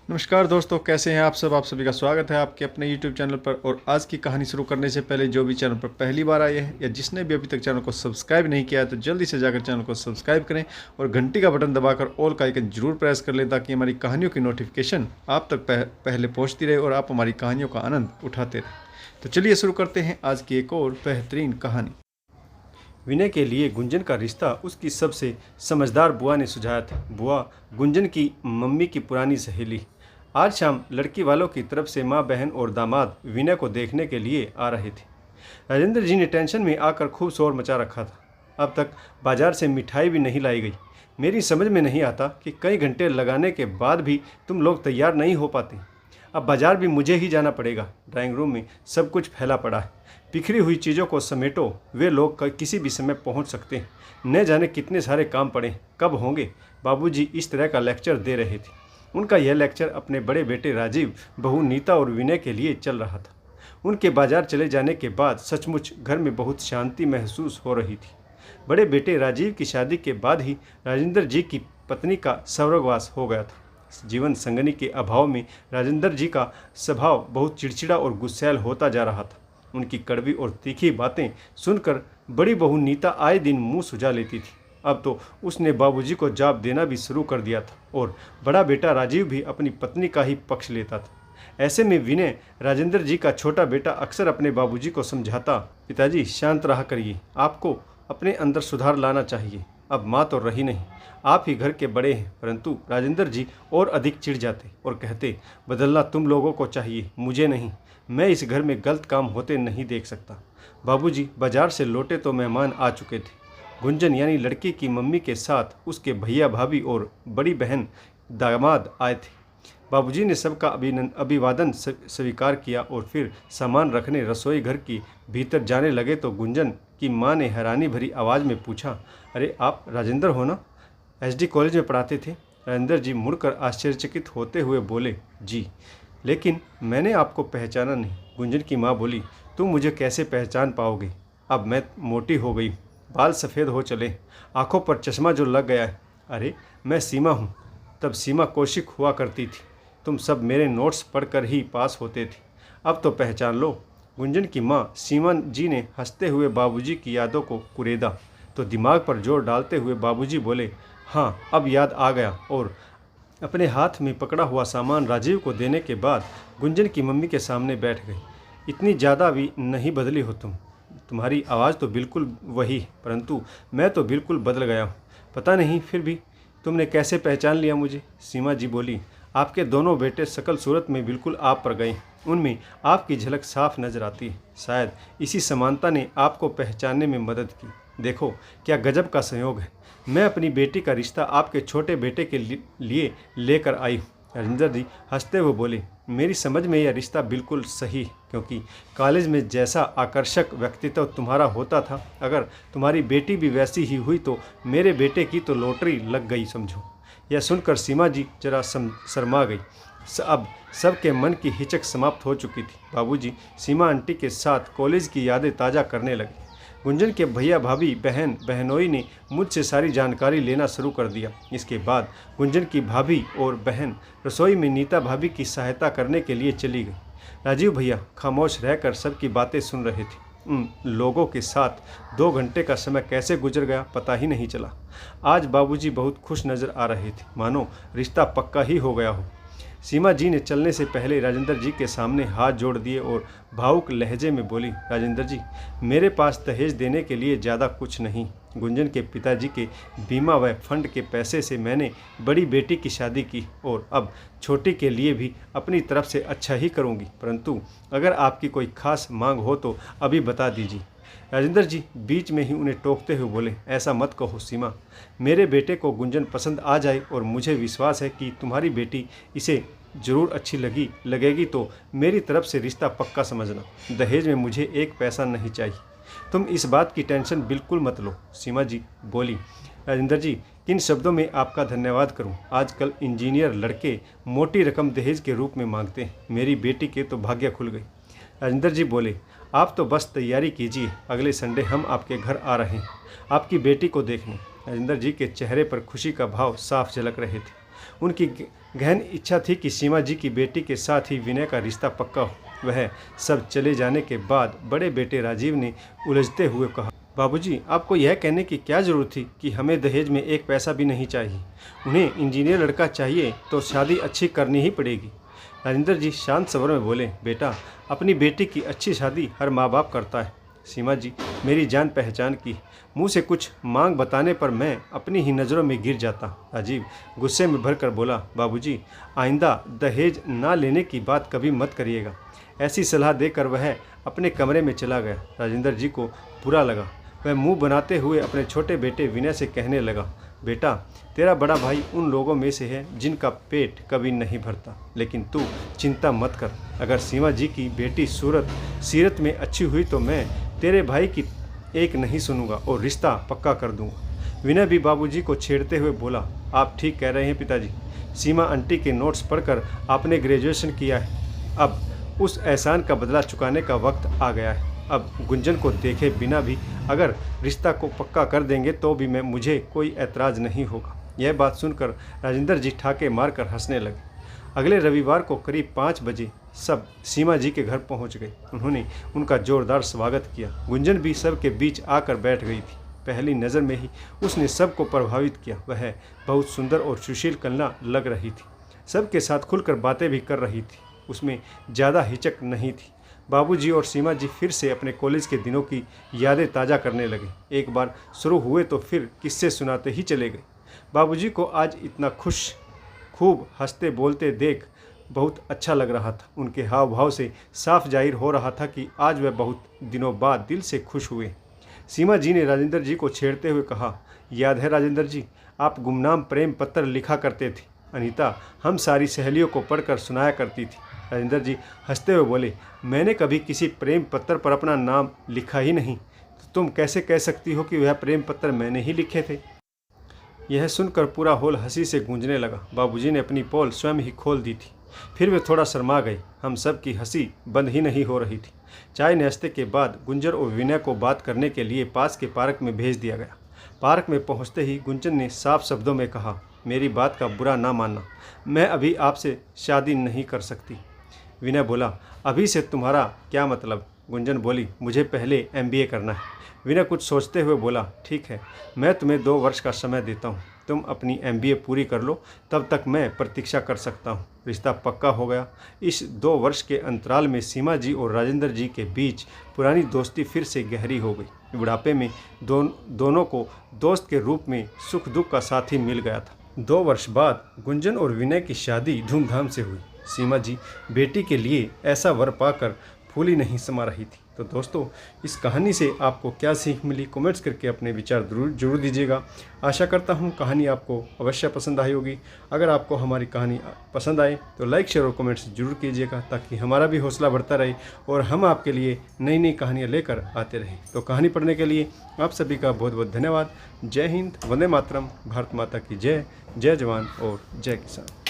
नमस्कार दोस्तों, कैसे हैं आप सब। आप सभी का स्वागत है आपके अपने YouTube चैनल पर। और आज की कहानी शुरू करने से पहले जो भी चैनल पर पहली बार आए हैं या जिसने भी अभी तक चैनल को सब्सक्राइब नहीं किया है तो जल्दी से जाकर चैनल को सब्सक्राइब करें और घंटी का बटन दबाकर ऑल का आइकन जरूर प्रेस कर लें ताकि हमारी कहानियों की नोटिफिकेशन आप तक पहले पहुँचती रहे और आप हमारी कहानियों का आनंद उठाते रहें। तो चलिए शुरू करते हैं आज की एक और बेहतरीन कहानी। विनय के लिए गुंजन का रिश्ता उसकी सबसे समझदार बुआ ने सुझाया था। बुआ गुंजन की मम्मी की पुरानी सहेली। आज शाम लड़की वालों की तरफ से माँ, बहन और दामाद विनय को देखने के लिए आ रहे थे। राजेंद्र जी ने टेंशन में आकर खूब शोर मचा रखा था। अब तक बाजार से मिठाई भी नहीं लाई गई। मेरी समझ में नहीं आता कि कई घंटे लगाने के बाद भी तुम लोग तैयार नहीं हो पाते। अब बाजार भी मुझे ही जाना पड़ेगा। ड्राइंग रूम में सब कुछ फैला पड़ा है। बिखरी हुई चीज़ों को समेटो, वे लोग किसी भी समय पहुंच सकते हैं। न जाने कितने सारे काम पड़े, कब होंगे। बाबूजी इस तरह का लेक्चर दे रहे थे। उनका यह लेक्चर अपने बड़े बेटे राजीव, बहू नीता और विनय के लिए चल रहा था। उनके बाजार चले जाने के बाद सचमुच घर में बहुत शांति महसूस हो रही थी। बड़े बेटे राजीव की शादी के बाद ही राजेंद्र जी की पत्नी का स्वर्गवास हो गया था। जीवन संगनी के अभाव में राजेंद्र जी का स्वभाव बहुत चिड़चिड़ा और गुस्सैल होता जा रहा था। उनकी कड़वी और तीखी बातें सुनकर बड़ी बहू नीता आए दिन मुंह सुझा लेती थी। अब तो उसने बाबूजी को जवाब देना भी शुरू कर दिया था और बड़ा बेटा राजीव भी अपनी पत्नी का ही पक्ष लेता था। ऐसे में विनय, राजेंद्र जी का छोटा बेटा, अक्सर अपने बाबूजी को समझाता, पिताजी शांत रहा करिए, आपको अपने अंदर सुधार लाना चाहिए। अब माँ तो रही नहीं, आप ही घर के बड़े हैं। परंतु राजेंद्र जी और अधिक चिढ़ जाते और कहते, बदलना तुम लोगों को चाहिए, मुझे नहीं। मैं इस घर में गलत काम होते नहीं देख सकता। बाबूजी बाजार से लौटे तो मेहमान आ चुके थे। गुंजन यानी लड़की की मम्मी के साथ उसके भैया, भाभी और बड़ी बहन, दामाद आए थे। बाबूजी ने सबका अभिवादन स्वीकार किया और फिर सामान रखने रसोई घर की भीतर जाने लगे तो गुंजन की माँ ने हैरानी भरी आवाज़ में पूछा, अरे आप राजेंद्र हो ना? एसडी कॉलेज में पढ़ाते थे। राजेंद्र जी मुड़कर आश्चर्यचकित होते हुए बोले, जी, लेकिन मैंने आपको पहचाना नहीं। गुंजन की माँ बोली, तुम मुझे कैसे पहचान पाओगे? अब मैं मोटी हो गई, बाल सफ़ेद हो चले, आंखों पर चश्मा जो लग गया है। अरे मैं सीमा हूँ, तब सीमा कौशिक हुआ करती थी। तुम सब मेरे नोट्स पढ़कर ही पास होते थे, अब तो पहचान लो। गुंजन की माँ सीमा जी ने हंसते हुए बाबूजी की यादों को कुरेदा तो दिमाग पर जोर डालते हुए बाबूजी बोले, हाँ अब याद आ गया। और अपने हाथ में पकड़ा हुआ सामान राजीव को देने के बाद गुंजन की मम्मी के सामने बैठ गई। इतनी ज़्यादा भी नहीं बदली हो तुम। तुम्हारी आवाज़ तो बिल्कुल वही है, परंतु मैं तो बिल्कुल बदल गया हूँ। पता नहीं फिर भी तुमने कैसे पहचान लिया मुझे? सीमा जी बोली, आपके दोनों बेटे शकल सूरत में बिल्कुल आप पर गए। उनमें आपकी झलक साफ नजर आती है। शायद इसी समानता ने आपको पहचानने में मदद की। देखो क्या गजब का संयोग है। मैं अपनी बेटी का रिश्ता आपके छोटे बेटे के लिए लेकर आई हूँ। राजेंद्र जी हंसते हुए बोले, मेरी समझ में यह रिश्ता बिल्कुल सही है, क्योंकि कॉलेज में जैसा आकर्षक व्यक्तित्व तुम्हारा होता था, अगर तुम्हारी बेटी भी वैसी ही हुई तो मेरे बेटे की तो लॉटरी लग गई समझो। यह सुनकर सीमा जी जरा शर्मा गई। अब सबके मन की हिचक समाप्त हो चुकी थी। बाबूजी सीमा आंटी के साथ कॉलेज की यादें ताज़ा करने लगे। गुंजन के भैया, भाभी, बहन, बहनोई ने मुझसे सारी जानकारी लेना शुरू कर दिया। इसके बाद गुंजन की भाभी और बहन रसोई में नीता भाभी की सहायता करने के लिए चली गई। राजीव भैया खामोश रहकर सबकी बातें सुन रहे थे। उन लोगों के साथ 2 घंटे का समय कैसे गुजर गया पता ही नहीं चला। आज बाबूजी बहुत खुश नज़र आ रहे थे, मानो रिश्ता पक्का ही हो गया हो। सीमा जी ने चलने से पहले राजेंद्र जी के सामने हाथ जोड़ दिए और भावुक लहजे में बोली, राजेंद्र जी, मेरे पास दहेज देने के लिए ज़्यादा कुछ नहीं। गुंजन के पिताजी के बीमा व फंड के पैसे से मैंने बड़ी बेटी की शादी की और अब छोटी के लिए भी अपनी तरफ से अच्छा ही करूंगी। परंतु अगर आपकी कोई खास मांग हो तो अभी बता दीजिए। राजेंद्र जी बीच में ही उन्हें टोकते हुए बोले, ऐसा मत कहो सीमा। मेरे बेटे को गुंजन पसंद आ जाए और मुझे विश्वास है कि तुम्हारी बेटी इसे ज़रूर अच्छी लगेगी तो मेरी तरफ से रिश्ता पक्का समझना। दहेज में मुझे 1 पैसा नहीं चाहिए। तुम इस बात की टेंशन बिल्कुल मत लो। सीमा जी बोली, राजेंद्र जी किन शब्दों में आपका धन्यवाद करूं। आजकल इंजीनियर लड़के मोटी रकम दहेज के रूप में मांगते हैं। मेरी बेटी के तो भाग्य खुल गई। राजेंद्र जी बोले, आप तो बस तैयारी कीजिए, अगले संडे हम आपके घर आ रहे हैं आपकी बेटी को देखने। राजेंद्र जी के चेहरे पर खुशी का भाव साफ झलक रहे थे। उनकी गहन इच्छा थी कि सीमा जी की बेटी के साथ ही विनय का रिश्ता पक्का हो। वह सब चले जाने के बाद बड़े बेटे राजीव ने उलझते हुए कहा, बाबूजी, आपको यह कहने की क्या ज़रूरत थी कि हमें दहेज में एक पैसा भी नहीं चाहिए। उन्हें इंजीनियर लड़का चाहिए तो शादी अच्छी करनी ही पड़ेगी। राजेंद्र जी शांत स्वर में बोले, बेटा, अपनी बेटी की अच्छी शादी हर माँ बाप करता है। सीमा जी मेरी जान पहचान की, मुंह से कुछ मांग बताने पर मैं अपनी ही नज़रों में गिर जाता। राजीव गुस्से में भरकर बोला, बाबूजी, आइंदा दहेज ना लेने की बात कभी मत करिएगा। ऐसी सलाह देकर वह अपने कमरे में चला गया। राजेंद्र जी को बुरा लगा। वह मुंह बनाते हुए अपने छोटे बेटे विनय से कहने लगा, बेटा, तेरा बड़ा भाई उन लोगों में से है जिनका पेट कभी नहीं भरता, लेकिन तू चिंता मत कर। अगर सीमा जी की बेटी सीरत में अच्छी हुई तो मैं तेरे भाई की एक नहीं सुनूंगा और रिश्ता पक्का कर दूंगा। विनय भी बाबूजी को छेड़ते हुए बोला, आप ठीक कह रहे हैं पिताजी। सीमा आंटी के नोट्स पढ़कर आपने ग्रेजुएशन किया है। अब उस एहसान का बदला चुकाने का वक्त आ गया है। अब गुंजन को देखे बिना भी अगर रिश्ता को पक्का कर देंगे तो भी मुझे कोई ऐतराज़ नहीं होगा। यह बात सुनकर राजेंद्र जी ठाके मारकर हंसने लगे। अगले रविवार को करीब 5 बजे सब सीमा जी के घर पहुंच गए। उन्होंने उनका जोरदार स्वागत किया। गुंजन भी सबके बीच आकर बैठ गई थी। पहली नज़र में ही उसने सबको प्रभावित किया। वह बहुत सुंदर और सुशील कन्या लग रही थी। सबके साथ खुलकर बातें भी कर रही थी। उसमें ज़्यादा हिचक नहीं थी। बाबूजी और सीमा जी फिर से अपने कॉलेज के दिनों की यादें ताज़ा करने लगे। एक बार शुरू हुए तो फिर किस्से सुनाते ही चले गए। बाबूजी को आज इतना खूब हंसते बोलते देख बहुत अच्छा लग रहा था। उनके हाव भाव से साफ जाहिर हो रहा था कि आज वह बहुत दिनों बाद दिल से खुश हुए। सीमा जी ने राजेंद्र जी को छेड़ते हुए कहा, याद है राजेंद्र जी, आप गुमनाम प्रेम पत्र लिखा करते थे। अनीता हम सारी सहेलियों को पढ़कर सुनाया करती थी। राजेंद्र जी हंसते हुए बोले, मैंने कभी किसी प्रेम पत्र पर अपना नाम लिखा ही नहीं, तो तुम कैसे कह सकती हो कि वह प्रेम पत्र मैंने ही लिखे थे। यह सुनकर पूरा हॉल हंसी से गूंजने लगा। बाबूजी ने अपनी पोल स्वयं ही खोल दी थी। फिर वे थोड़ा शर्मा गए। हम सब की हंसी बंद ही नहीं हो रही थी। चाय नाश्ते के बाद गुंजन और विनय को बात करने के लिए पास के पार्क में भेज दिया गया। पार्क में पहुंचते ही गुंजन ने साफ शब्दों में कहा, मेरी बात का बुरा ना मानना, मैं अभी आपसे शादी नहीं कर सकती। विनय बोला, अभी से तुम्हारा क्या मतलब? गुंजन बोली, मुझे पहले MBA करना है। विनय कुछ सोचते हुए बोला, ठीक है, मैं तुम्हें 2 वर्ष का समय देता हूँ। तुम अपनी MBA पूरी कर लो, तब तक मैं प्रतीक्षा कर सकता हूँ। रिश्ता पक्का हो गया। इस 2 वर्ष के अंतराल में सीमा जी और राजेंद्र जी के बीच पुरानी दोस्ती फिर से गहरी हो गई। बुढ़ापे में दोनों को दोस्त के रूप में सुख दुख का साथी मिल गया था। 2 वर्ष बाद गुंजन और विनय की शादी धूमधाम से हुई। सीमा जी बेटी के लिए ऐसा वर पाकर फूली नहीं समा रही थी। तो दोस्तों, इस कहानी से आपको क्या सीख मिली, कमेंट्स करके अपने विचार जरूर दीजिएगा। आशा करता हूँ कहानी आपको अवश्य पसंद आई होगी। अगर आपको हमारी कहानी पसंद आए तो लाइक, शेयर और कमेंट्स जरूर कीजिएगा, ताकि हमारा भी हौसला बढ़ता रहे और हम आपके लिए नई नई कहानियाँ लेकर आते रहें। तो कहानी पढ़ने के लिए आप सभी का बहुत बहुत धन्यवाद। जय हिंद, वंदे मातरम, भारत माता की जय। जय जवान और जय किसान।